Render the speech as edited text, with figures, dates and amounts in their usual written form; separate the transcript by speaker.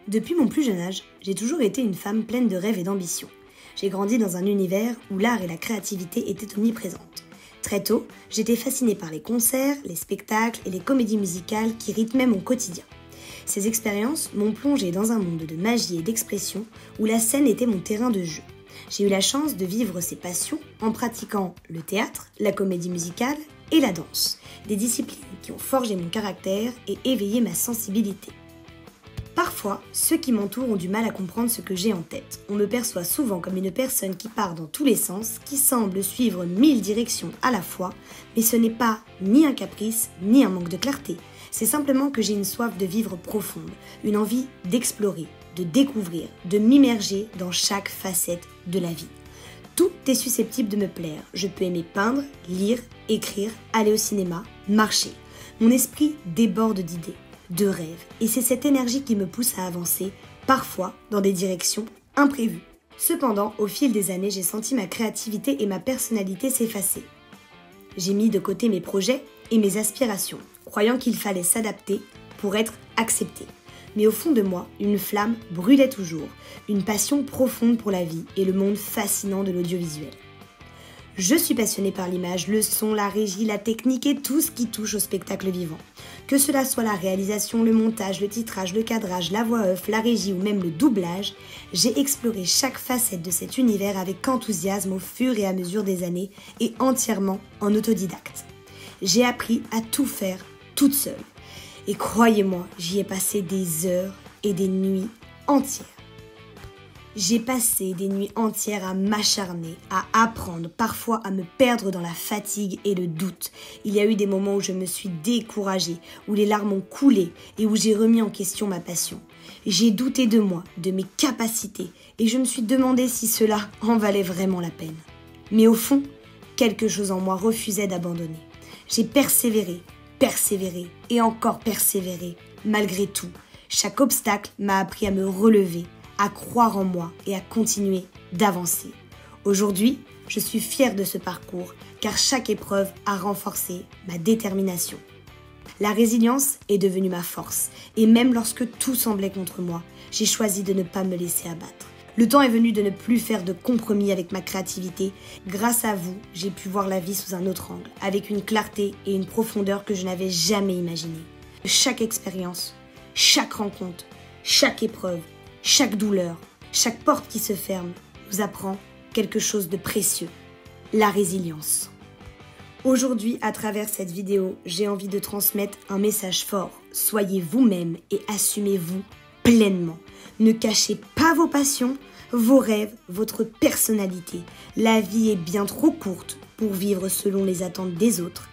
Speaker 1: Depuis mon plus jeune âge, j'ai toujours été une femme pleine de rêves et d'ambitions. J'ai grandi dans un univers où l'art et la créativité étaient omniprésentes. Très tôt, j'étais fascinée par les concerts, les spectacles et les comédies musicales qui rythmaient mon quotidien. Ces expériences m'ont plongée dans un monde de magie et d'expression où la scène était mon terrain de jeu. J'ai eu la chance de vivre ces passions en pratiquant le théâtre, la comédie musicale et la danse, des disciplines qui ont forgé mon caractère et éveillé ma sensibilité. Parfois, ceux qui m'entourent ont du mal à comprendre ce que j'ai en tête. On me perçoit souvent comme une personne qui part dans tous les sens, qui semble suivre 1000 directions à la fois, mais ce n'est pas ni un caprice, ni un manque de clarté. C'est simplement que j'ai une soif de vivre profonde, une envie d'explorer, de découvrir, de m'immerger dans chaque facette de la vie. Tout est susceptible de me plaire. Je peux aimer peindre, lire, écrire, aller au cinéma, marcher. Mon esprit déborde d'idées, de rêves, et c'est cette énergie qui me pousse à avancer, parfois dans des directions imprévues. Cependant, au fil des années, j'ai senti ma créativité et ma personnalité s'effacer. J'ai mis de côté mes projets et mes aspirations, croyant qu'il fallait s'adapter pour être accepté. Mais au fond de moi, une flamme brûlait toujours, une passion profonde pour la vie et le monde fascinant de l'audiovisuel. Je suis passionnée par l'image, le son, la régie, la technique et tout ce qui touche au spectacle vivant. Que cela soit la réalisation, le montage, le titrage, le cadrage, la voix off, la régie ou même le doublage, j'ai exploré chaque facette de cet univers avec enthousiasme au fur et à mesure des années et entièrement en autodidacte. J'ai appris à tout faire toute seule. Et croyez-moi, j'y ai passé des heures et des nuits entières. J'ai passé des nuits entières à m'acharner, à apprendre, parfois à me perdre dans la fatigue et le doute. Il y a eu des moments où je me suis découragée, où les larmes ont coulé et où j'ai remis en question ma passion. J'ai douté de moi, de mes capacités et je me suis demandé si cela en valait vraiment la peine. Mais au fond, quelque chose en moi refusait d'abandonner. J'ai persévéré et encore persévéré, malgré tout. Chaque obstacle m'a appris à me relever, à croire en moi et à continuer d'avancer. Aujourd'hui, je suis fière de ce parcours car chaque épreuve a renforcé ma détermination. La résilience est devenue ma force et même lorsque tout semblait contre moi, j'ai choisi de ne pas me laisser abattre. Le temps est venu de ne plus faire de compromis avec ma créativité. Grâce à vous, j'ai pu voir la vie sous un autre angle, avec une clarté et une profondeur que je n'avais jamais imaginées. Chaque expérience, chaque rencontre, chaque épreuve, chaque douleur, chaque porte qui se ferme nous apprend quelque chose de précieux, la résilience. Aujourd'hui, à travers cette vidéo, j'ai envie de transmettre un message fort. Soyez vous-même et assumez-vous pleinement. Ne cachez pas vos passions, vos rêves, votre personnalité. La vie est bien trop courte pour vivre selon les attentes des autres